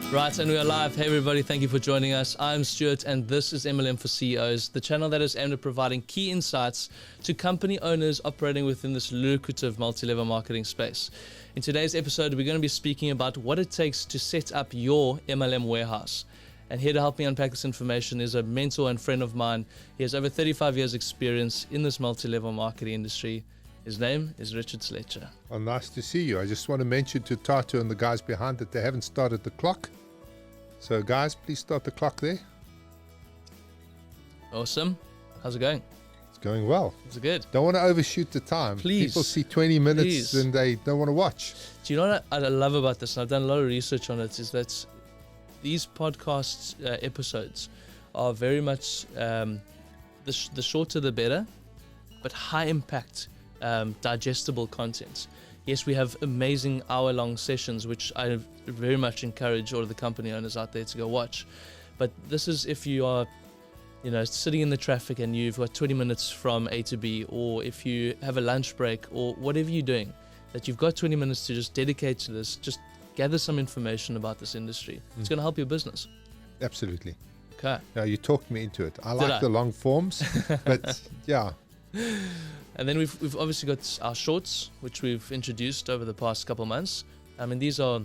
Right, and we are live. Hey everybody, thank you for joining us. I'm Stuart and this is MLM for CEOs, the channel that is aimed at providing key insights to company owners operating within this lucrative multi-level marketing space. In today's episode, we're going to be speaking about what it takes to set up your MLM warehouse. And here to help me unpack this information is a mentor and friend of mine. He has over 35 years experience in this multi-level marketing industry. His name is Richard Sletcher. Well, nice to see you. I just want to mention to Tato and the guys behind that they haven't started the clock. So guys, please start the clock there. Awesome. How's it going? It's going well. Is it good? Don't want to overshoot the time. Please. People see 20 minutes Please. and they don't want to watch. Do you know what I love about this? And I've done a lot of research on it, is that these podcast episodes are very much the shorter the better, but high impact, digestible content. Yes, we have amazing hour-long sessions, which I very much encourage all of the company owners out there to go watch. But this is if you are, sitting in the traffic and you've got 20 minutes from A to B, or if you have a lunch break, or whatever you're doing, that you've got 20 minutes to just dedicate to this, just gather some information about this industry. It's going to help your business. Absolutely. Okay. Now, you talked me into it. I like the long forms, but yeah. And then we've obviously got our shorts, which we've introduced over the past couple months. I mean, these are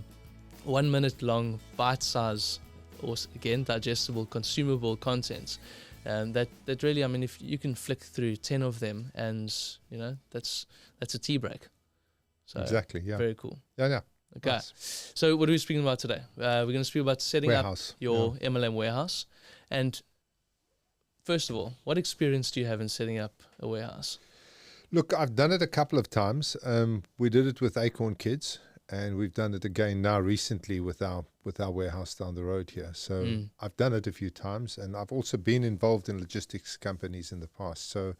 1 minute long, bite-size, or again, digestible, consumable content. And that really, I mean, if you can flick through 10 of them, and that's a tea break. So exactly. Yeah. Very cool. Yeah. Okay. Nice. So what are we speaking about today? We're going to speak about setting warehouse. up your MLM warehouse. And first of all, what experience do you have in setting up a warehouse? Look, I've done it a couple of times. We did it with Acorn Kids, and we've done it again now recently with our warehouse down the road here. So I've done it a few times, and I've also been involved in logistics companies in the past. So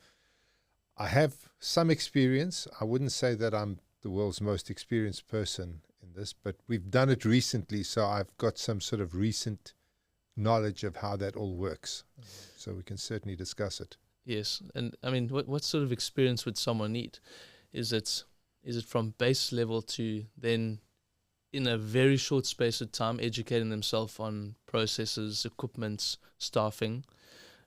I have some experience. I wouldn't say that I'm the world's most experienced person in this, but we've done it recently, so I've got some sort of recent knowledge of how that all works. So we can certainly discuss it. Yes, and I mean, what sort of experience would someone need? Is it from base level to then, in a very short space of time, educating themselves on processes, equipment, staffing,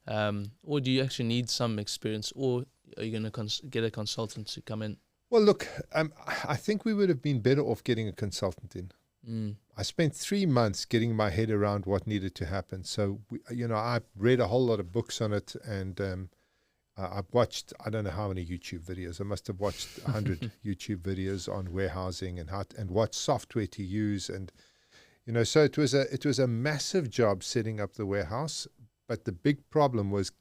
or do you actually need some experience, or are you going to get a consultant to come in? Well, look, I think we would have been better off getting a consultant in. I spent 3 months getting my head around what needed to happen. So, I read a whole lot of books on it, and I've watched, I don't know how many YouTube videos. I must have watched 100 YouTube videos on warehousing and what software to use. And, so it was a massive job setting up the warehouse. But the big problem was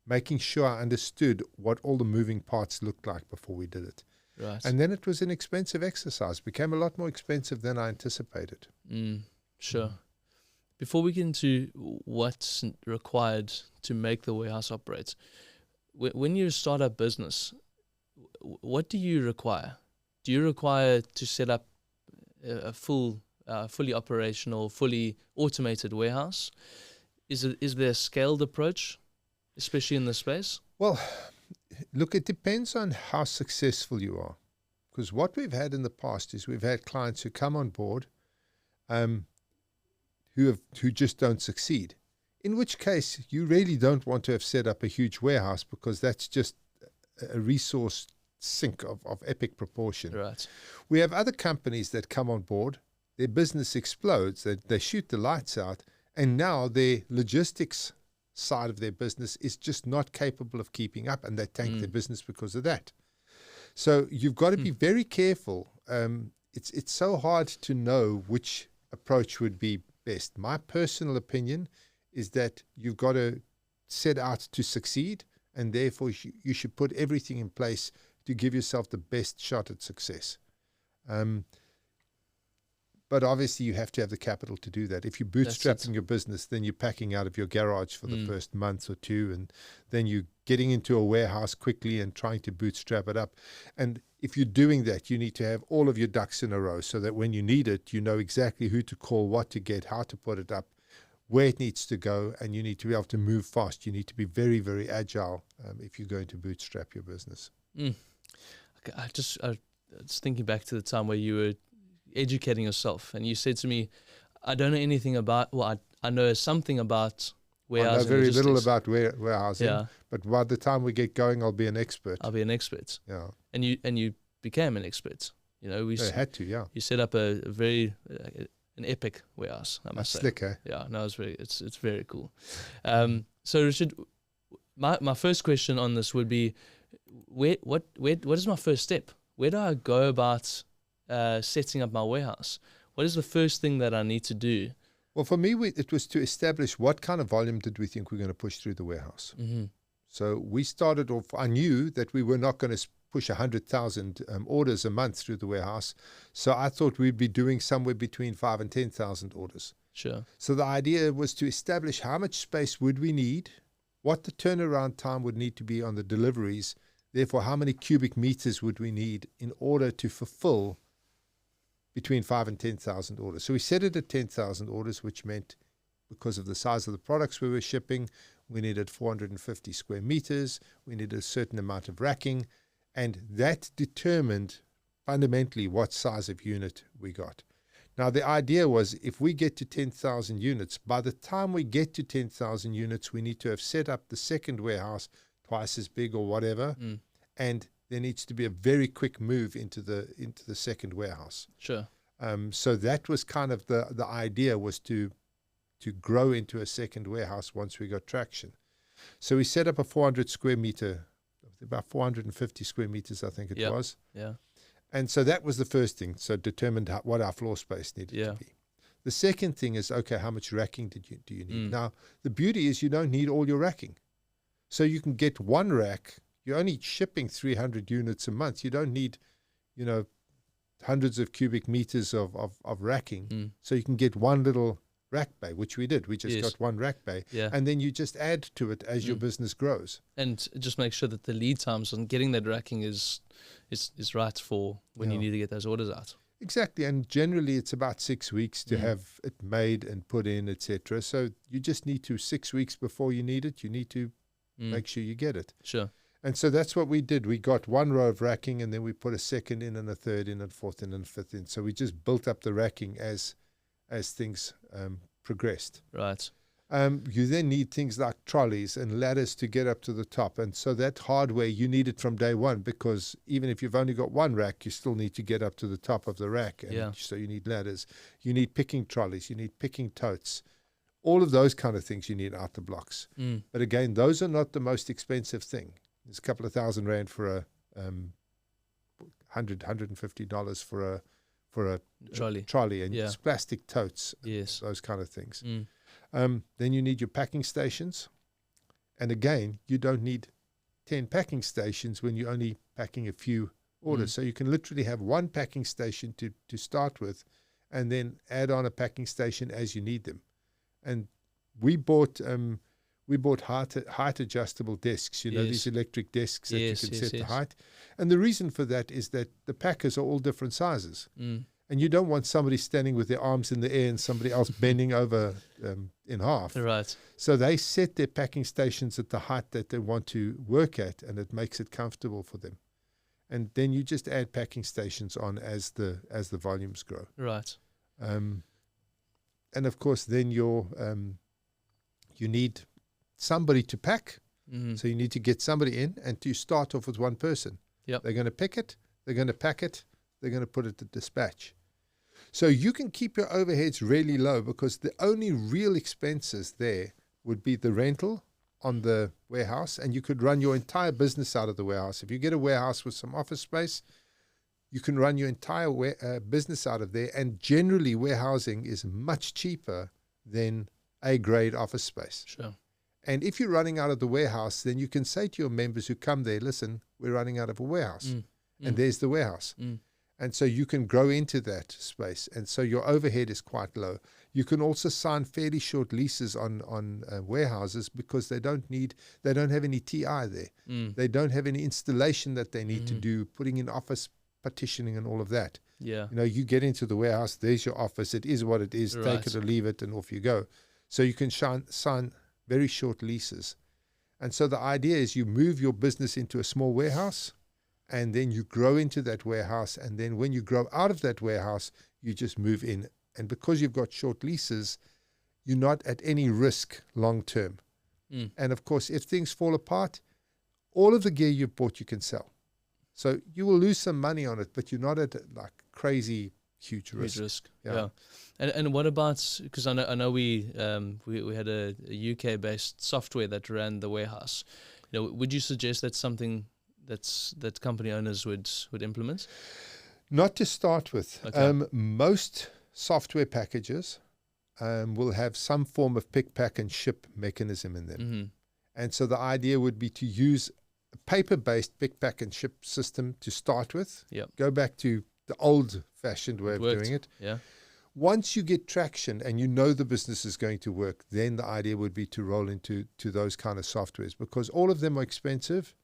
making sure I understood what all the moving parts looked like before we did it. Right. And then it was an expensive exercise. It became a lot more expensive than I anticipated. Sure. Before we get into what's required to make the warehouse operate, when you start a business, what do you require? Do you require to set up a fully operational, fully automated warehouse? Is there a scaled approach, especially in this space? Well, look, it depends on how successful you are. Because what we've had in the past is we've had clients who come on board who just don't succeed. In which case, you really don't want to have set up a huge warehouse, because that's just a resource sink of epic proportion. Right. We have other companies that come on board, their business explodes, they shoot the lights out, and now their logistics side of their business is just not capable of keeping up, and they tank their business because of that. So you've got to be very careful. It's so hard to know which approach would be best. My personal opinion is that you've got to set out to succeed, and therefore you should put everything in place to give yourself the best shot at success. But obviously you have to have the capital to do that. If you're bootstrapping your business, then you're packing out of your garage for the first month or two, and then you're getting into a warehouse quickly and trying to bootstrap it up. And if you're doing that, you need to have all of your ducks in a row, so that when you need it, you know exactly who to call, what to get, how to put it up, where it needs to go, and you need to be able to move fast. You need to be very, very agile if you're going to bootstrap your business. Okay, I was thinking back to the time where you were educating yourself, and you said to me, I don't know anything about. Well, I know something about I know warehousing. very little logistics. about warehousing, Yeah, but by the time we get going, I'll be an expert. I'll be an expert. Yeah, And you became an expert. You know, I had to. Yeah, you set up a very an epic warehouse. I must say. Slick, eh? Yeah, no, it's very cool. So Richard, my first question on this would be, what is my first step? Where do I go about setting up my warehouse? What is the first thing that I need to do? Well, for me, it was to establish what kind of volume did we think we're going to push through the warehouse. Mm-hmm. So we started off, I knew that we were not going to push 100,000 orders a month through the warehouse. So I thought we'd be doing somewhere between 5,000 and 10,000 orders. Sure. So the idea was to establish how much space would we need, what the turnaround time would need to be on the deliveries, therefore how many cubic meters would we need in order to fulfill between 5,000 and 10,000 orders. So we set it at 10,000 orders, which meant because of the size of the products we were shipping, we needed 450 square meters, we needed a certain amount of racking, and that determined fundamentally what size of unit we got. Now, the idea was if we get to 10,000 units, by the time we get to 10,000 units, we need to have set up the second warehouse twice as big or whatever, and there needs to be a very quick move into the second warehouse. Sure. So that was kind of the idea, was to grow into a second warehouse once we got traction. So we set up a 400 square meter, about 450 square meters, I think it was. Yeah. And so that was the first thing. So determined what our floor space needed to be. The second thing is, okay, how much racking do you need? Now, the beauty is you don't need all your racking. So you can get one rack. You're only shipping 300 units a month. You don't need, hundreds of cubic meters of racking. So you can get one little rack bay, which we did. We just got one rack bay. Yeah. And then you just add to it as your business grows. And just make sure that the lead times on getting that racking is right for when you need to get those orders out. Exactly. And generally it's about 6 weeks to have it made and put in, etc. So you just need to, 6 weeks before you need it, you need to make sure you get it. Sure. And so that's what we did. We got one row of racking, and then we put a second in and a third in and fourth in and fifth in. So we just built up the racking as things progressed. Right. You then need things like trolleys and ladders to get up to the top. And so that hardware, you need it from day one, because even if you've only got one rack, you still need to get up to the top of the rack. And so you need ladders. You need picking trolleys. You need picking totes. All of those kind of things you need out the blocks. But again, those are not the most expensive thing. There's a couple of $1,000 for a $150 for a trolley, and it's plastic totes, those kind of things. Then you need your packing stations, and again, you don't need 10 packing stations when you're only packing a few orders. So you can literally have one packing station to start with, and then add on a packing station as you need them. And we bought height adjustable desks, these electric desks that you can set the height. And the reason for that is that the packers are all different sizes. And you don't want somebody standing with their arms in the air and somebody else bending over in half. Right. So they set their packing stations at the height that they want to work at, and it makes it comfortable for them. And then you just add packing stations on as the volumes grow. Right. And of course, then you need somebody to pack. So you need to get somebody in, and to start off with one person. Yep. They're going to pick it, they're going to pack it, they're going to put it to dispatch. So you can keep your overheads really low, because the only real expenses there would be the rental on the warehouse, and you could run your entire business out of the warehouse. If you get a warehouse with some office space, you can run your entire business out of there, and generally warehousing is much cheaper than A-grade office space. Sure. And if you're running out of the warehouse, then you can say to your members who come there, listen, we're running out of a warehouse, and there's the warehouse. And so you can grow into that space. And so your overhead is quite low. You can also sign fairly short leases on warehouses, because they don't have any TI there. They don't have any installation that they need to do, putting in office partitioning and all of that. Yeah. You get into the warehouse, there's your office, it is what it is, take it or leave it, and off you go. So you can sign very short leases. And so the idea is you move your business into a small warehouse, and then you grow into that warehouse, and then when you grow out of that warehouse, you just move in And because you've got short leases, you're not at any risk long term. And of course, if things fall apart, all of the gear you've bought you can sell. So you will lose some money on it, but you're not at like crazy huge risk. Yeah. And what about, because I know we had a UK based software that ran the warehouse. Would you suggest that's something that company owners would implement? Not to start with. Okay. Most software packages will have some form of pick, pack, and ship mechanism in them. Mm-hmm. And so the idea would be to use a paper-based pick, pack, and ship system to start with. Yep. Go back to the old-fashioned way of doing it. Yeah. Once you get traction and you know the business is going to work, then the idea would be to roll into those kind of softwares, because all of them are expensive.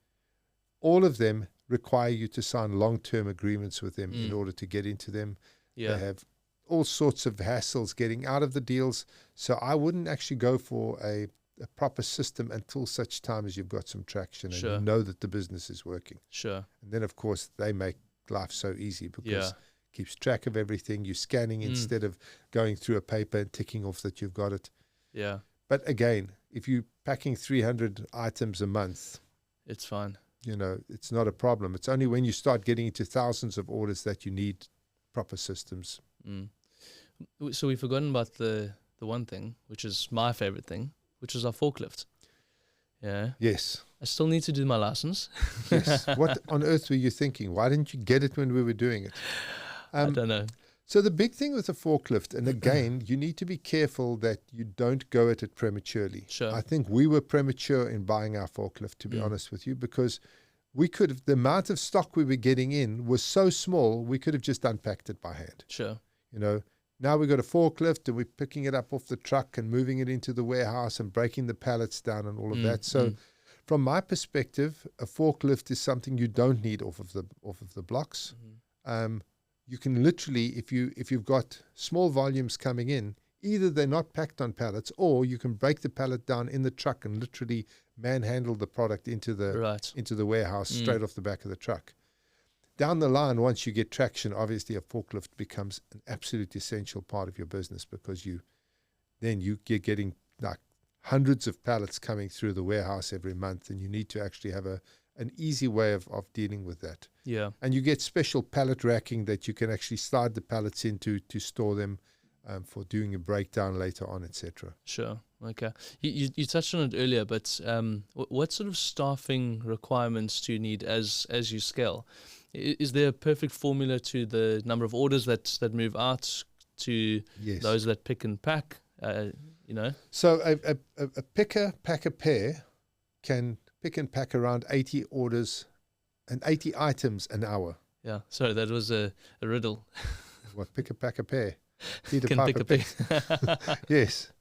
All of them require you to sign long-term agreements with them in order to get into them. Yeah. They have all sorts of hassles getting out of the deals. So I wouldn't actually go for a proper system until such time as you've got some traction and you know that the business is working. Sure. And then, of course, they make life so easy because it keeps track of everything. You're scanning instead of going through a paper and ticking off that you've got it. Yeah. But again, if you're packing 300 items a month, it's fine. It's not a problem. It's only when you start getting into thousands of orders that you need proper systems. So we've forgotten about the one thing, which is my favorite thing, which is our forklift. Yeah. Yes. I still need to do my license. Yes. What on earth were you thinking? Why didn't you get it when we were doing it? I don't know. So the big thing with a forklift, and again, you need to be careful that you don't go at it prematurely. Sure. I think we were premature in buying our forklift, to be honest with you, because the amount of stock we were getting in was so small, we could have just unpacked it by hand. Sure. Now we've got a forklift and we're picking it up off the truck and moving it into the warehouse and breaking the pallets down and all of that. So from my perspective, a forklift is something you don't need off of the blocks. You can literally, if you've got small volumes coming in, either they're not packed on pallets, or you can break the pallet down in the truck and literally manhandle the product into the warehouse straight off the back of the truck. Down the line, once you get traction, obviously a forklift becomes an absolute essential part of your business, because you're getting like hundreds of pallets coming through the warehouse every month, and you need to actually have an easy way of dealing with that. Yeah. And you get special pallet racking that you can actually slide the pallets into to store them for doing a breakdown later on, etc. Sure. Okay. You touched on it earlier, but what sort of staffing requirements do you need as you scale? Is there a perfect formula to the number of orders that move out to those that pick and pack? So a packer pair can pick and pack around 80 orders and 80 items an hour. Yeah. Sorry, that was a riddle. What, pick a pack a pair? Peter Can Piper pick a pair. Yes.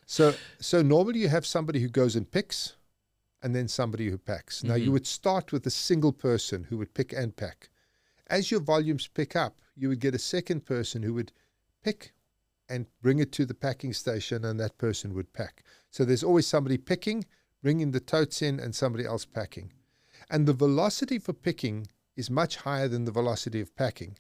So normally you have somebody who goes and picks, and then somebody who packs. Now you would start with a single person who would pick and pack. As your volumes pick up, you would get a second person who would pick and bring it to the packing station, and that person would pack. So there's always somebody picking, bringing the totes in, and somebody else packing. And the velocity for picking is much higher than the velocity of packing.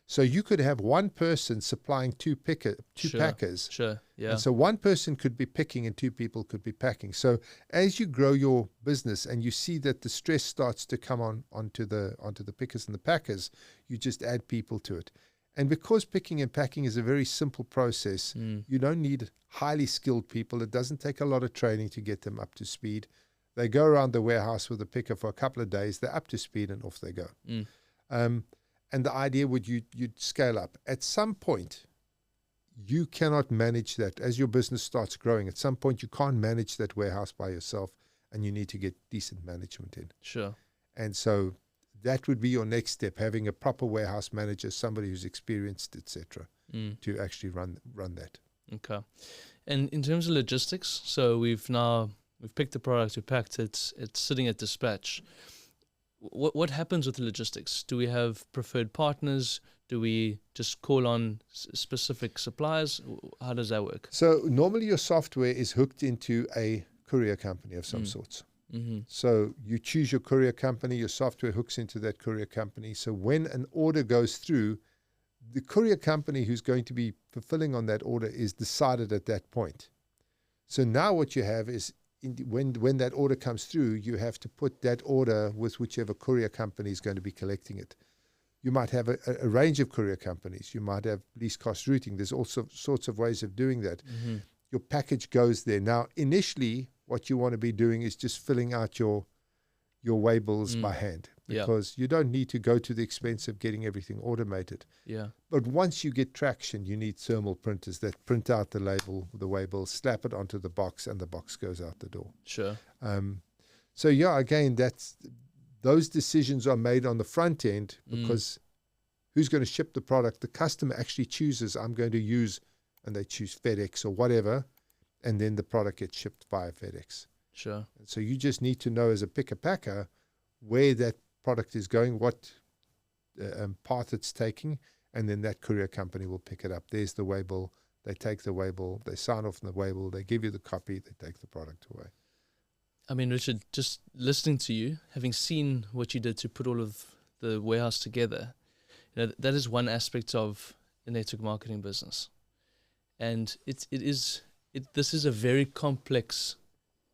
So you could have one person supplying two packers. Sure. Yeah. And so one person could be picking and two people could be packing. So as you grow your business and you see that the stress starts to come onto the pickers and the packers, you just add people to it. And because picking and packing is a very simple process, you don't need highly skilled people. It doesn't take a lot of training to get them up to speed. They go around the warehouse with a picker for a couple of days. They're up to speed and off they go. And the idea would you'd scale up. At some point, you cannot manage that. As your business starts growing, at some point you can't manage that warehouse by yourself, and you need to get decent management in. Sure. And so that would be your next step, having a proper warehouse manager, somebody who's experienced, etc., to actually run that. Okay. And in terms of logistics, so we've picked the product, we packed it, it's sitting at dispatch. What happens with the logistics? Do we have preferred partners? Do we just call on specific suppliers? How does that work? So normally your software is hooked into a courier company of some sorts. So you choose your courier company, your software hooks into that courier company. So when an order goes through, the courier company who's going to be fulfilling on that order is decided at that point. So now what you have is when that order comes through, you have to put that order with whichever courier company is going to be collecting it. You might have a range of courier companies. You might have least cost routing. There's all sorts of ways of doing that. Mm-hmm. Your package goes there. Now, initially, what you want to be doing is just filling out your waybills by hand, because you don't need to go to the expense of getting everything automated. Yeah. But once you get traction, you need thermal printers that print out the label, the waybill, slap it onto the box, and the box goes out the door. Sure. So yeah, again, those decisions are made on the front end, because who's going to ship the product? The customer actually chooses, I'm going to use, and they choose FedEx or whatever, and then the product gets shipped via FedEx. Sure. And so you just need to know as a picker-packer where that product is going, what path it's taking, and then that courier company will pick it up. There's the waybill. They take the waybill. They sign off on the waybill. They give you the copy. They take the product away. I mean, Richard, just listening to you, having seen what you did to put all of the warehouse together, that is one aspect of the network marketing business. And this is a very complex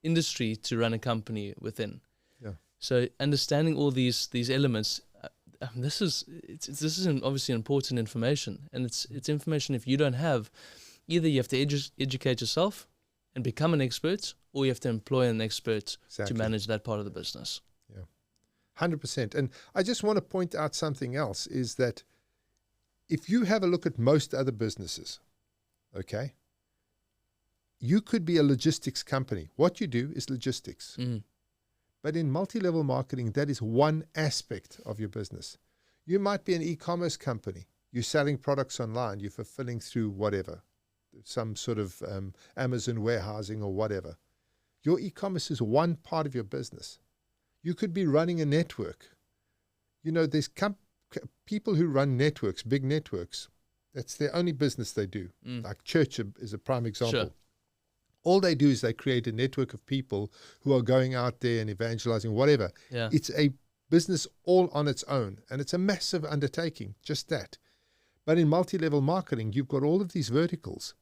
industry to run a company within. Yeah. So understanding all these elements, this is obviously important information, and it's information if you don't have, either you have to educate yourself and become an expert, or you have to employ an expert to manage that part of the business. Yeah, 100%. And I just want to point out something else, is that if you have a look at most other businesses, okay, you could be a logistics company. What you do is logistics. But in multi-level marketing, that is one aspect of your business. You might be an e-commerce company. You're selling products online. You're fulfilling through whatever, some sort of Amazon warehousing or whatever. Your e-commerce is one part of your business. You could be running a network. There's people who run networks, big networks. That's their only business they do. Like church is a prime example. Sure. All they do is they create a network of people who are going out there and evangelizing, whatever. Yeah. It's a business all on its own, and it's a massive undertaking, just that. But in multi-level marketing, you've got all of these verticals,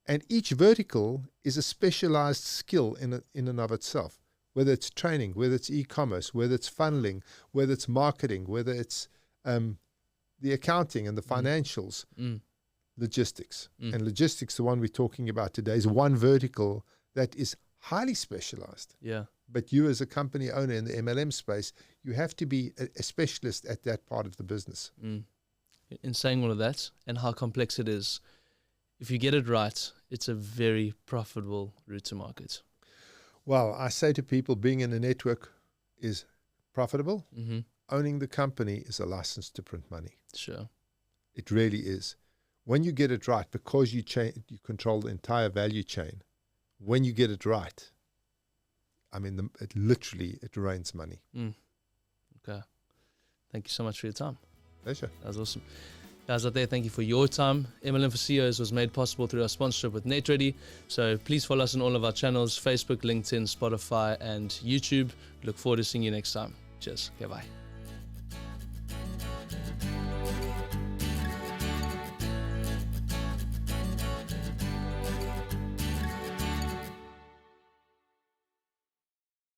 and each vertical is a specialized skill in and of itself, whether it's training, whether it's e-commerce, whether it's funneling, whether it's marketing, whether it's the accounting and the financials. Logistics. And logistics, the one we're talking about today, is one vertical that is highly specialized. Yeah. But you as a company owner in the MLM space, you have to be a specialist at that part of the business. In saying all of that and how complex it is, if you get it right, it's a very profitable route to market. Well, I say to people, being in a network is profitable. Owning the company is a license to print money. Sure. It really is. When you get it right, because you control the entire value chain, when you get it right, I mean, it rains money. Okay. Thank you so much for your time. Pleasure. That was awesome. Guys out there, thank you for your time. MLM for CEOs was made possible through our sponsorship with NetReady. So please follow us on all of our channels, Facebook, LinkedIn, Spotify, and YouTube. Look forward to seeing you next time. Cheers. Okay, bye.